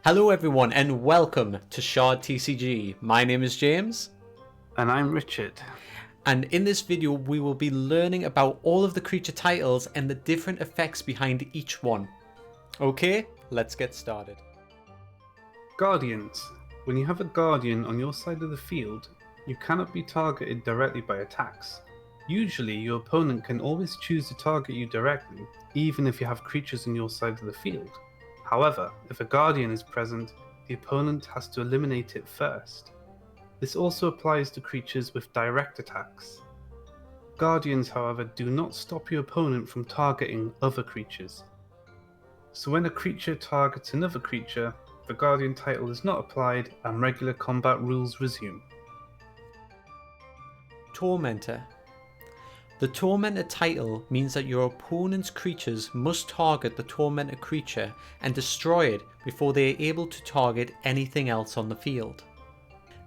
Hello everyone and welcome to Shard TCG. My name is James. And I'm Richard. And in this video we will be learning about all of the creature titles and the different effects behind each one. Okay, let's get started. Guardians. When you have a Guardian on your side of the field, you cannot be targeted directly by attacks. Usually your opponent can always choose to target you directly, even if you have creatures on your side of the field. However, if a Guardian is present, the opponent has to eliminate it first. This also applies to creatures with direct attacks. Guardians, however, do not stop your opponent from targeting other creatures. So when a creature targets another creature, the Guardian title is not applied and regular combat rules resume. Tormentor. The Tormentor title means that your opponent's creatures must target the Tormentor creature and destroy it before they are able to target anything else on the field.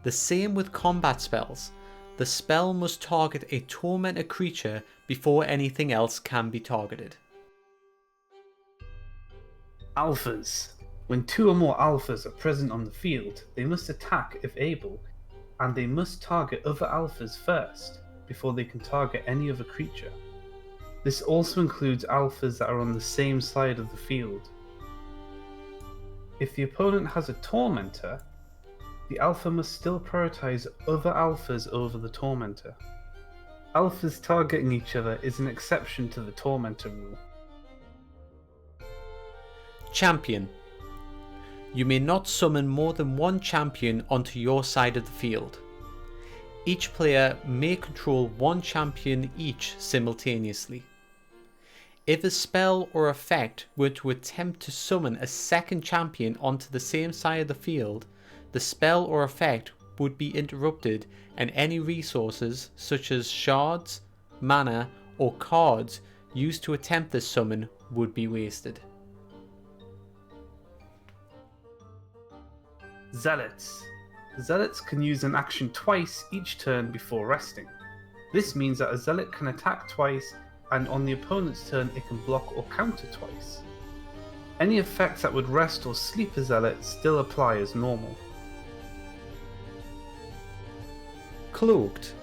The same with combat spells. The spell must target a Tormentor creature before anything else can be targeted. Alphas. When two or more alphas are present on the field, they must attack if able, and they must target other alphas first, before they can target any other creature. This also includes alphas that are on the same side of the field. If the opponent has a Tormentor, the alpha must still prioritize other alphas over the Tormentor. Alphas targeting each other is an exception to the Tormentor rule. Champion. You may not summon more than one champion onto your side of the field. Each player may control one champion each simultaneously. If a spell or effect were to attempt to summon a second champion onto the same side of the field, the spell or effect would be interrupted and any resources such as shards, mana or cards used to attempt this summon would be wasted. Zealots. Zealots can use an action twice each turn before resting. This means that a Zealot can attack twice, and on the opponent's turn it can block or counter twice. Any effects that would rest or sleep a Zealot still apply as normal. Cloaked.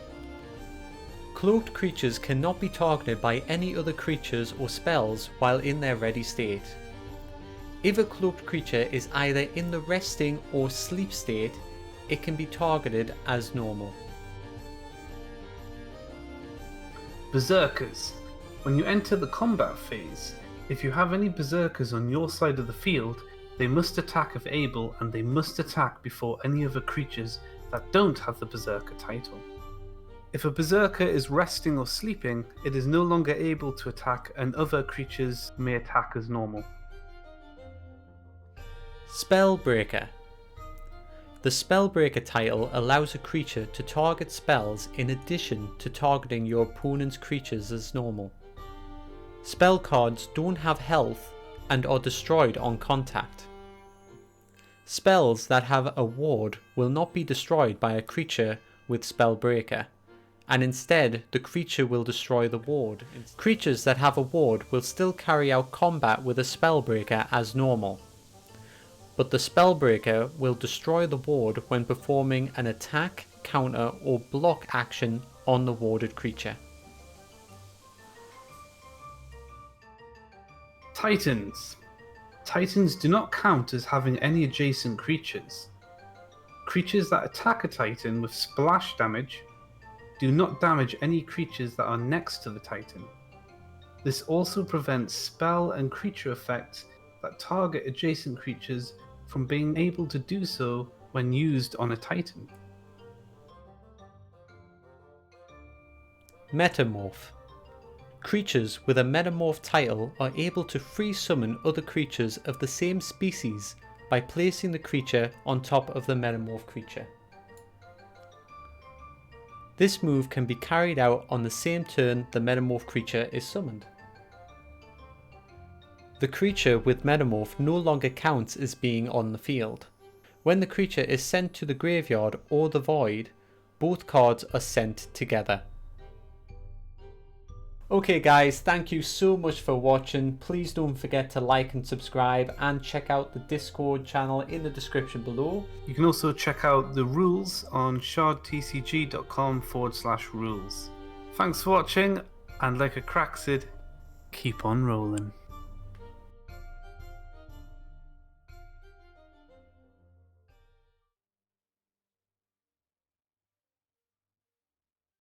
Cloaked creatures cannot be targeted by any other creatures or spells while in their ready state. If a cloaked creature is either in the resting or sleep state, it can be targeted as normal. Berserkers. When you enter the combat phase, if you have any Berserkers on your side of the field, they must attack if able, and they must attack before any other creatures that don't have the Berserker title. If a Berserker is resting or sleeping, it is no longer able to attack, and other creatures may attack as normal. Spellbreaker. The Spellbreaker title allows a creature to target spells in addition to targeting your opponent's creatures as normal. Spell cards don't have health and are destroyed on contact. Spells that have a ward will not be destroyed by a creature with Spellbreaker, and instead the creature will destroy the ward. Creatures that have a ward will still carry out combat with a Spellbreaker as normal, but the Spellbreaker will destroy the ward when performing an attack, counter or block action on the warded creature. Titans. Titans do not count as having any adjacent creatures. Creatures that attack a Titan with splash damage do not damage any creatures that are next to the Titan. This also prevents spell and creature effects that target adjacent creatures from being able to do so when used on a Titan. Metamorph. Creatures with a Metamorph title are able to free summon other creatures of the same species by placing the creature on top of the Metamorph creature. This move can be carried out on the same turn the Metamorph creature is summoned. The creature with Metamorph no longer counts as being on the field. When the creature is sent to the graveyard or the void, both cards are sent together. Okay guys, thank you so much for watching. Please don't forget to like and subscribe, and check out the Discord channel in the description below. You can also check out the rules on shardtcg.com/rules. Thanks for watching, and like a crack Sid, keep on rolling.